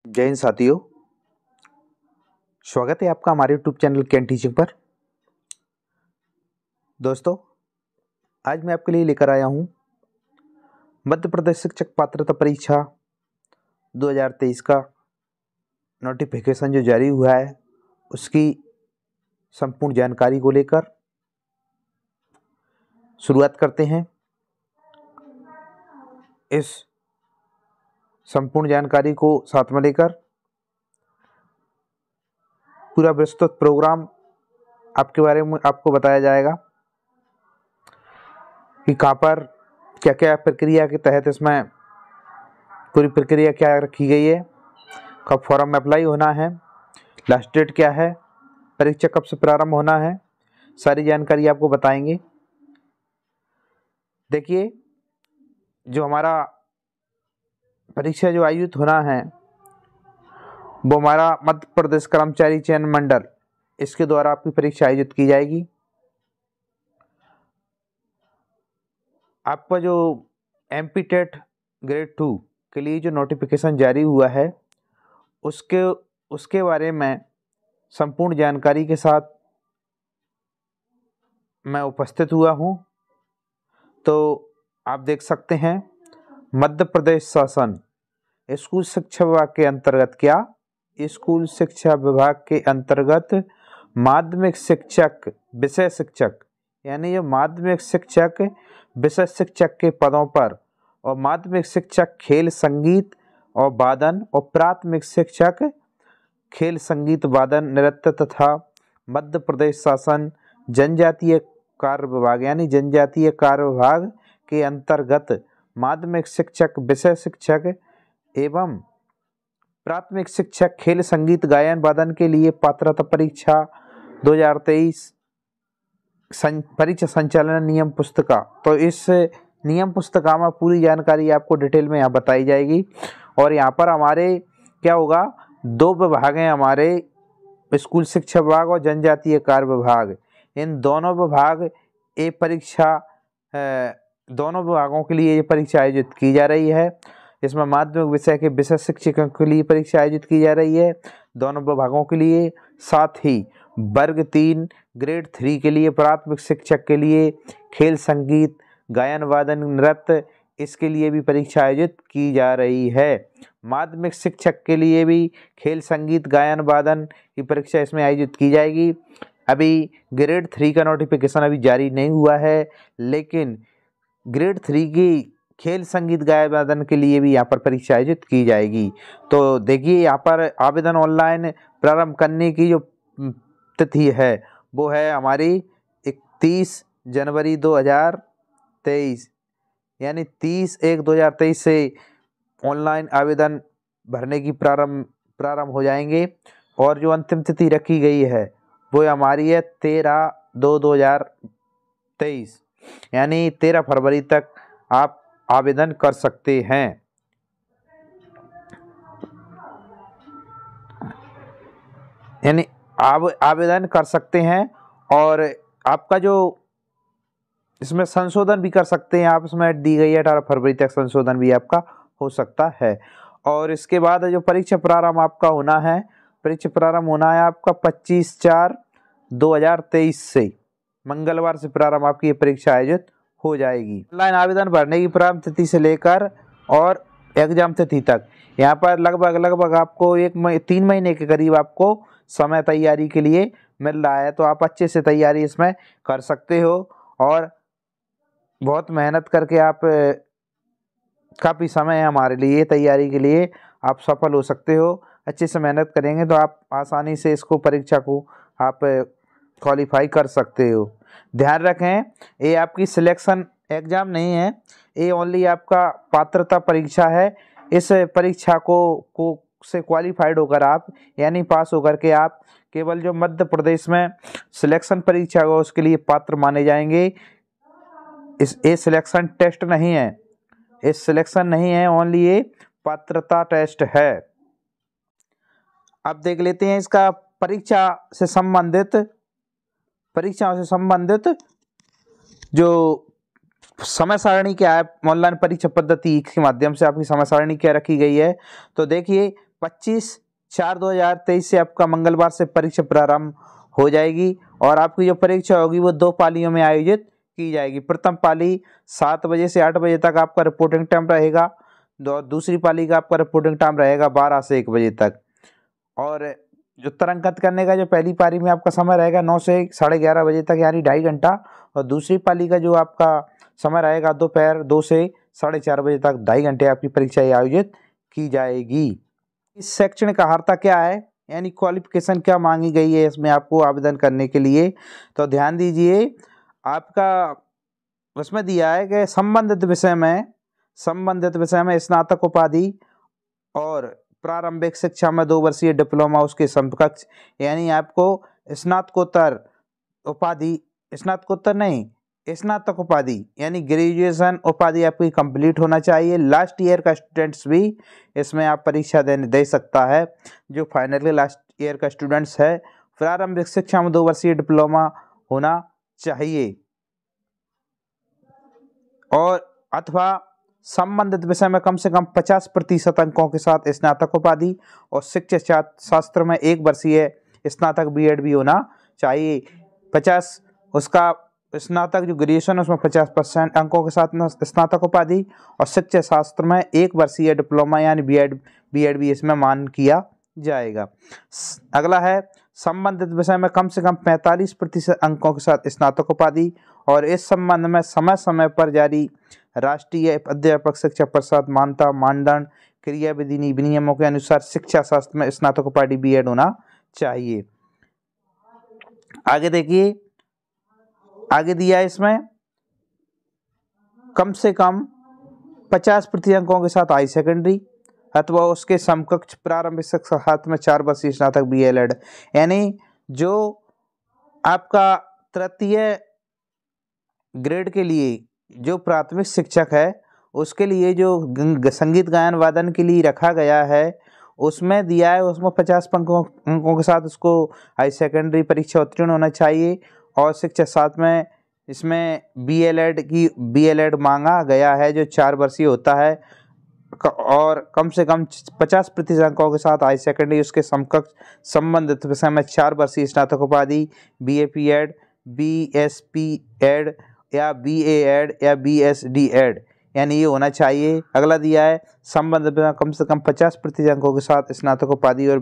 जय हिंद साथियों, स्वागत है आपका हमारे यूट्यूब चैनल कैन टीचिंग पर। दोस्तों, आज मैं आपके लिए लेकर आया हूं मध्य प्रदेश शिक्षक पात्रता परीक्षा 2023 का नोटिफिकेशन जो जारी हुआ है उसकी संपूर्ण जानकारी को लेकर। शुरुआत करते हैं। इस संपूर्ण जानकारी को साथ में लेकर पूरा विस्तृत प्रोग्राम आपके बारे में आपको बताया जाएगा कि कहाँ पर क्या क्या प्रक्रिया के तहत इसमें पूरी प्रक्रिया क्या रखी गई है, कब फॉर्म में अप्लाई होना है, लास्ट डेट क्या है, परीक्षा कब से प्रारंभ होना है, सारी जानकारी आपको बताएंगे। देखिए, जो हमारा परीक्षा जो आयोजित होना है वो हमारा मध्य प्रदेश कर्मचारी चयन मंडल, इसके द्वारा आपकी परीक्षा आयोजित की जाएगी। आपका जो एमपी टेट ग्रेड 2 के लिए जो नोटिफिकेशन जारी हुआ है उसके बारे में संपूर्ण जानकारी के साथ मैं उपस्थित हुआ हूँ। तो आप देख सकते हैं, मध्य प्रदेश शासन स्कूल शिक्षा विभाग के अंतर्गत स्कूल शिक्षा विभाग के अंतर्गत माध्यमिक शिक्षक विषय शिक्षक, यानी जो माध्यमिक शिक्षक विषय शिक्षक के पदों पर और माध्यमिक शिक्षक खेल संगीत और वादन और प्राथमिक शिक्षक खेल संगीत वादन नृत्य तथा मध्य प्रदेश शासन जनजातीय कार्य विभाग यानी जनजातीय कार्य विभाग के अंतर्गत माध्यमिक शिक्षक विषय शिक्षक एवं प्राथमिक शिक्षक खेल संगीत गायन वादन के लिए पात्रता परीक्षा 2023 परीक्षा संचालन नियम पुस्तिका। तो इस नियम पुस्तिका में पूरी जानकारी आपको डिटेल में यहाँ बताई जाएगी। और यहाँ पर हमारे क्या होगा, दो विभाग हैं हमारे, स्कूल शिक्षा विभाग और जनजातीय कार्य विभाग। इन दोनों विभाग दोनों विभागों के लिए ये परीक्षा आयोजित की जा रही है। इसमें माध्यमिक विषय के विषय शिक्षकों के लिए परीक्षा आयोजित की जा रही है दोनों विभागों के लिए। साथ ही वर्ग 3 ग्रेड 3 के लिए प्राथमिक शिक्षक के लिए खेल संगीत गायन वादन नृत्य, इसके लिए भी परीक्षा आयोजित की जा रही है। माध्यमिक शिक्षक के लिए भी खेल संगीत गायन वादन की परीक्षा इसमें आयोजित की जाएगी। अभी ग्रेड 3 का नोटिफिकेशन अभी जारी नहीं हुआ है, लेकिन ग्रेड 3 की खेल संगीत गायन वादन के लिए भी यहाँ पर परीक्षा आयोजित की जाएगी। तो देखिए, यहाँ पर आवेदन ऑनलाइन प्रारंभ करने की जो तिथि है वो है हमारी 31 जनवरी 2023, यानी 30/1/2023 से ऑनलाइन आवेदन भरने की प्रारंभ हो जाएंगे। और जो अंतिम तिथि रखी गई है वो हमारी है 13/2/2023, यानी 13 फरवरी तक आप आवेदन कर सकते हैं। यानी आप आवेदन कर सकते हैं और आपका जो इसमें संशोधन भी कर सकते हैं आप, इसमें दी गई है 18 फरवरी तक संशोधन भी आपका हो सकता है। और इसके बाद जो परीक्षा प्रारंभ आपका होना है, परीक्षा प्रारंभ होना है आपका 25/4/2023 से, मंगलवार से प्रारंभ आपकी ये परीक्षा आयोजित हो जाएगी। ऑनलाइन आवेदन भरने की प्रारंभ तिथि से लेकर और एग्जाम तिथि तक यहाँ पर लगभग आपको 3 महीने के करीब आपको समय तैयारी के लिए मिल रहा है। तो आप अच्छे से तैयारी इसमें कर सकते हो और बहुत मेहनत करके आप काफ़ी समय है हमारे लिए तैयारी के लिए, आप सफल हो सकते हो। अच्छे से मेहनत करेंगे तो आप आसानी से इसको परीक्षा को आप क्वालिफाई कर सकते हो। ध्यान रखें, ये आपकी सिलेक्शन एग्ज़ाम नहीं है, ये ओनली आपका पात्रता परीक्षा है। इस परीक्षा को से क्वालिफाइड होकर आप, यानी पास होकर के आप केवल जो मध्य प्रदेश में सिलेक्शन परीक्षा हो उसके लिए पात्र माने जाएंगे। ये सिलेक्शन टेस्ट नहीं है, इस सिलेक्शन नहीं है, ओनली ये पात्रता टेस्ट है। अब देख लेते हैं इसका परीक्षाओं से संबंधित जो समय सारणी क्या है, ऑनलाइन परीक्षा पद्धति के माध्यम से आपकी समय सारणी क्या रखी गई है। तो देखिए, 25/4/2023 से आपका मंगलवार से परीक्षा प्रारंभ हो जाएगी और आपकी जो परीक्षा होगी वो 2 पालियों में आयोजित की जाएगी। प्रथम पाली 7 बजे से 8 बजे तक आपका रिपोर्टिंग टाइम रहेगा। दूसरी पाली का आपका रिपोर्टिंग टाइम रहेगा 12 से 1 बजे तक। और जो तरंगत करने का जो पहली पारी में आपका समय रहेगा 9 से 11:30 बजे तक, यानी 2.5 घंटा। और दूसरी पाली का जो आपका समय रहेगा दोपहर 2 से 4:30 बजे तक, 2.5 घंटे आपकी परीक्षा आयोजित की जाएगी। इस शैक्षणिक अर्हता क्या है, यानी क्वालिफिकेशन क्या मांगी गई है इसमें आपको आवेदन करने के लिए, तो ध्यान दीजिए। आपका उसमें दिया है कि संबंधित विषय में स्नातक उपाधि और प्रारंभिक शिक्षा में 2 वर्षीय डिप्लोमा उसके समकक्ष, यानी आपको स्नातकोत्तर उपाधि यानी ग्रेजुएशन उपाधि आपकी कंप्लीट होना चाहिए। लास्ट ईयर का स्टूडेंट्स भी इसमें आप परीक्षा दे सकता है, जो फाइनली लास्ट ईयर का स्टूडेंट्स है। प्रारंभिक शिक्षा में 2 वर्षीय डिप्लोमा होना चाहिए और अथवा संबंधित विषय में कम से कम 50% अंकों के साथ स्नातक उपाधि और शिक्षा शास्त्र में 1 वर्षीय स्नातक बीएड भी होना चाहिए। 50 उसका स्नातक जो ग्रेजुएशन उसमें 50% अंकों के साथ स्नातक उपाधि और शिक्षा शास्त्र में 1 वर्षीय डिप्लोमा यानी बीएड भी इसमें मान किया जाएगा। अगला है संबंधित विषय में कम से कम 45% अंकों के साथ स्नातक उपाधि और इस संबंध में समय समय पर जारी राष्ट्रीय अध्यापक शिक्षा परिषद मान्यता मानदंड क्रियाविधि विनियमों के अनुसार शिक्षा शास्त्र में स्नातक उपाधि बीएड होना चाहिए। आगे देखिए, आगे दिया है इसमें कम से कम 50% अंकों के साथ हाई सेकेंडरी अथवा उसके समकक्ष प्रारंभिक शिक्षा शास्त्र में 4 वर्षीय स्नातक बीएलएड, यानी जो आपका तृतीय ग्रेड के लिए जो प्राथमिक शिक्षक है उसके लिए जो संगीत गायन वादन के लिए रखा गया है उसमें दिया है, उसमें 50 अंकों के साथ उसको हाई सेकेंडरी परीक्षा उत्तीर्ण होना चाहिए और शिक्षा शास्त्र में इसमें बीएलएड मांगा गया है जो 4 वर्षीय होता है और कम से कम 50% अंकों के साथ हाई सेकेंडरी उसके समकक्ष संबंधित विषय में 4 वर्षीय स्नातक उपाधि बीएपीएड, बीएसपीएड या बीएएड या बीएसडीएड, यानी ये होना चाहिए। अगला दिया है संबंधित कम से कम 50% अंकों के साथ स्नातक उपाधि और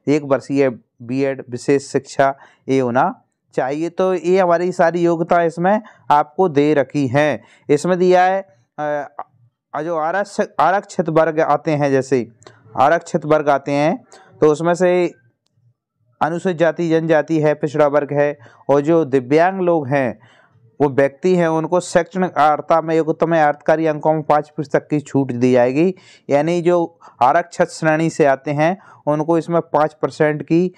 1 वर्षीय बीएड विशेष शिक्षा ये होना चाहिए। तो ये हमारी सारी योग्यता इसमें आपको दे रखी है। इसमें दिया है जो आरक्षित वर्ग आते हैं, जैसे आरक्षित वर्ग आते हैं तो उसमें से अनुसूचित जाति जनजाति है, पिछड़ा वर्ग है और जो दिव्यांग लोग हैं वो व्यक्ति हैं उनको शैक्षणिक अर्हता में योग्यता में अर्थकारी अंकों में 5% की छूट दी जाएगी, यानी जो आरक्षित श्रेणी से आते हैं उनको इसमें 5% की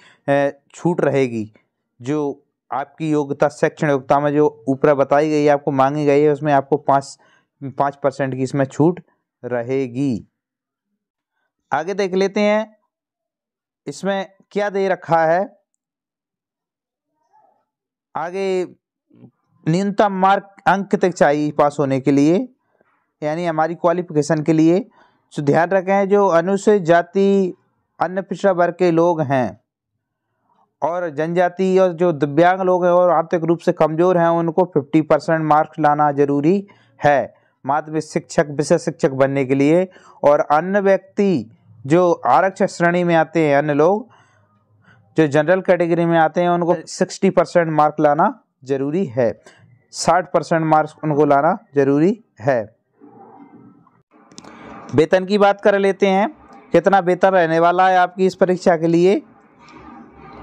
छूट रहेगी। जो आपकी योग्यता शैक्षणिक योग्यता में जो ऊपर बताई गई है आपको मांगी गई है उसमें आपको 5% की इसमें छूट रहेगी। आगे देख लेते हैं इसमें क्या दे रखा है। आगे न्यूनतम मार्क अंक तक चाहिए पास होने के लिए, यानी हमारी क्वालिफिकेशन के लिए। तो ध्यान रखें जो अनुसूचित जाति अन्य पिछड़ा वर्ग के लोग हैं और जनजाति और जो दिव्यांग लोग हैं और आर्थिक रूप से कमजोर हैं उनको 50% मार्क्स लाना जरूरी है माध्यमिक शिक्षक विषय शिक्षक बनने के लिए। और अन्य व्यक्ति जो आरक्षित श्रेणी में आते हैं, अन्य लोग जो जनरल कैटेगरी में आते हैं उनको 60% मार्क लाना जरूरी है, 60% मार्क्स उनको लाना जरूरी है। वेतन की बात कर लेते हैं, कितना वेतन रहने वाला है आपकी इस परीक्षा के लिए।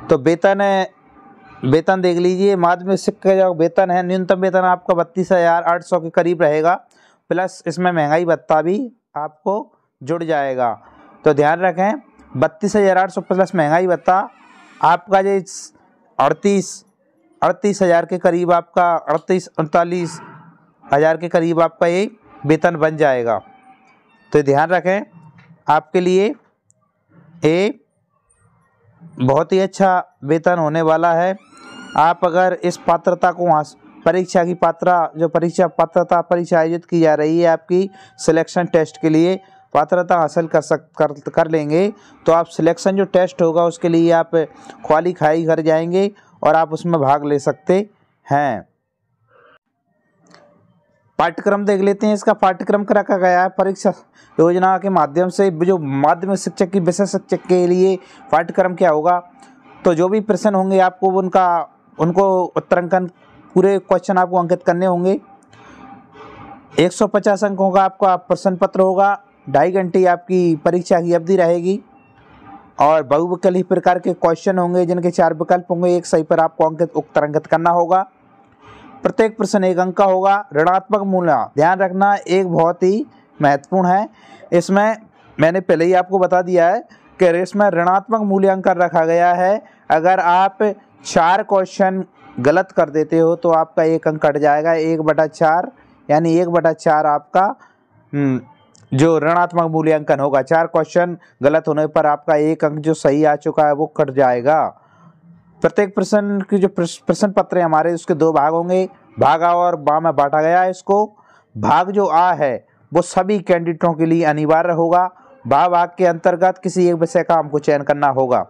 तो वेतन देख लीजिए। माध्यमिक शिक्षक का जो वेतन है न्यूनतम वेतन आपका 32,800 के करीब रहेगा, प्लस इसमें महंगाई भत्ता भी आपको जुड़ जाएगा। तो ध्यान रखें 32,800 प्लस महंगाई भत्ता आपका जो 38,000 के करीब आपका 39,000 के करीब आपका ये वेतन बन जाएगा। तो ध्यान रखें आपके लिए ये बहुत ही अच्छा वेतन होने वाला है। आप अगर इस पात्रता को परीक्षा की पात्रता परीक्षा आयोजित की जा रही है आपकी सिलेक्शन टेस्ट के लिए, पात्रता हासिल कर लेंगे तो आप सिलेक्शन जो टेस्ट होगा उसके लिए आप क्वालिफाई कर जाएंगे और आप उसमें भाग ले सकते हैं। पाठ्यक्रम देख लेते हैं। इसका पाठ्यक्रम रखा गया है परीक्षा योजना के माध्यम से। जो माध्यमिक शिक्षक की विषय शिक्षक के लिए पाठ्यक्रम क्या होगा, तो जो भी प्रश्न होंगे आपको उनको उत्तरांकन पूरे क्वेश्चन आपको अंकित करने होंगे। 150 अंकों का आपका प्रश्न पत्र होगा। 2.5 घंटे आपकी परीक्षा की अवधि रहेगी और बहुविकल्पी प्रकार के क्वेश्चन होंगे जिनके 4 विकल्प होंगे। एक सही पर आपको उत्तरांकित करना होगा। प्रत्येक प्रश्न 1 अंक का होगा। ऋणात्मक मूल्य ध्यान रखना एक बहुत ही महत्वपूर्ण है। इसमें मैंने पहले ही आपको बता दिया है कि इसमें ऋणात्मक मूल्यांकन रखा गया है। अगर आप 4 क्वेश्चन गलत कर देते हो तो आपका 1 अंक कट जाएगा। 1/4 यानी 1/4 आपका जो ऋणात्मक मूल्यांकन होगा। 4 क्वेश्चन गलत होने पर आपका 1 अंक जो सही आ चुका है वो कट जाएगा। प्रत्येक प्रश्न की जो प्रश्न पत्र है हमारे उसके 2 भाग होंगे। भाग आ और बा में बांटा गया है इसको। भाग जो आ है वो सभी कैंडिडेटों के लिए अनिवार्य होगा। भाग के अंतर्गत किसी एक विषय का हमको चयन करना होगा।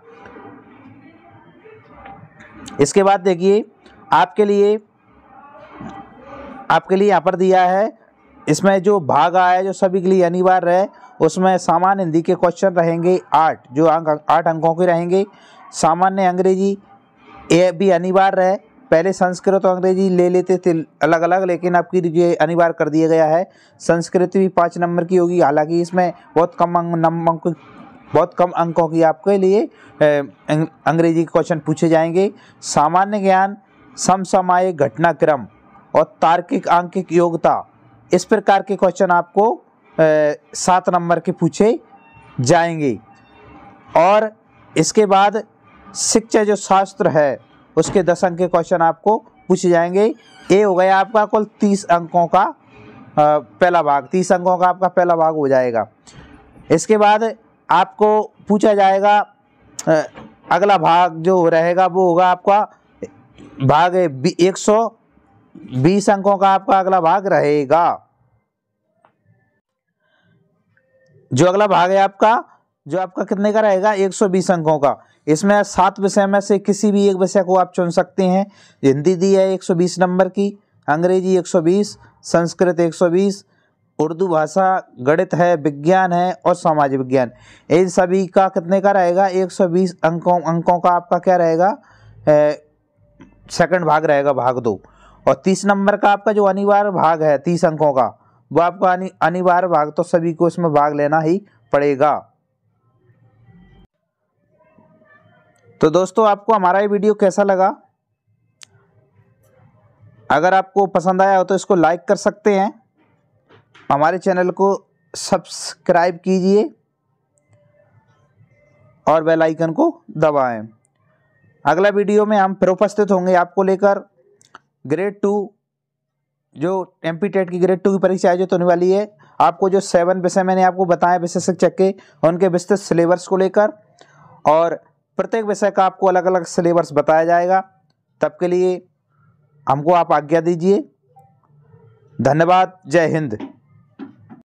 इसके बाद देखिए आपके लिए यहाँ पर दिया है। इसमें जो भाग आ है जो सभी के लिए अनिवार्य है उसमें सामान्य हिंदी के क्वेश्चन रहेंगे 8 जो 8 अंकों के रहेंगे। सामान्य अंग्रेजी ये भी अनिवार्य है। पहले संस्कृत और अंग्रेजी ले लेते थे अलग अलग, लेकिन अब की ये अनिवार्य कर दिया गया है। संस्कृत भी 5 नंबर की होगी। हालांकि इसमें बहुत कम अंकों की आपके लिए अंग्रेजी के क्वेश्चन पूछे जाएंगे। सामान्य ज्ञान, समसामयिक घटनाक्रम और तार्किक आंकिक योग्यता, इस प्रकार के क्वेश्चन आपको 7 नंबर के पूछे जाएंगे। और इसके बाद शिक्षा जो शास्त्र है उसके 10 अंक के क्वेश्चन आपको पूछे जाएंगे। ये हो गया आपका कुल 30 अंकों का पहला भाग। 30 अंकों का आपका पहला भाग हो जाएगा। इसके बाद आपको पूछा जाएगा अगला भाग जो रहेगा वो होगा आपका भाग 120 अंकों का आपका अगला भाग रहेगा। जो अगला भाग है आपका जो आपका कितने का रहेगा 120 अंकों का। इसमें 7 विषय में से किसी भी एक विषय को आप चुन सकते हैं। हिंदी दी है 120 नंबर की, अंग्रेजी 120, संस्कृत 120, उर्दू भाषा, गणित है, विज्ञान है और सामाजिक विज्ञान। इन सभी का कितने का रहेगा 120 अंकों का आपका क्या रहेगा सेकंड भाग रहेगा, भाग 2। और 30 नंबर का आपका जो अनिवार्य भाग है 30 अंकों का वो आपका अनिवार्य भाग, तो सभी को इसमें भाग लेना ही पड़ेगा। तो दोस्तों आपको हमारा ये वीडियो कैसा लगा? अगर आपको पसंद आया हो तो इसको लाइक कर सकते हैं। हमारे चैनल को सब्सक्राइब कीजिए और बेल आइकन को दबाएं। अगला वीडियो में हम फिर उपस्थित होंगे आपको लेकर ग्रेड 2 जो एमपी टेट की ग्रेड 2 की परीक्षा आयोजित होने वाली है। आपको जो 7 विषय मैंने आपको बताया विषय शिक्षक के, उनके विस्तृत सिलेबस को लेकर, और प्रत्येक विषय का आपको अलग अलग सिलेबस बताया जाएगा। तब के लिए हमको आप आज्ञा दीजिए। धन्यवाद। जय हिंद।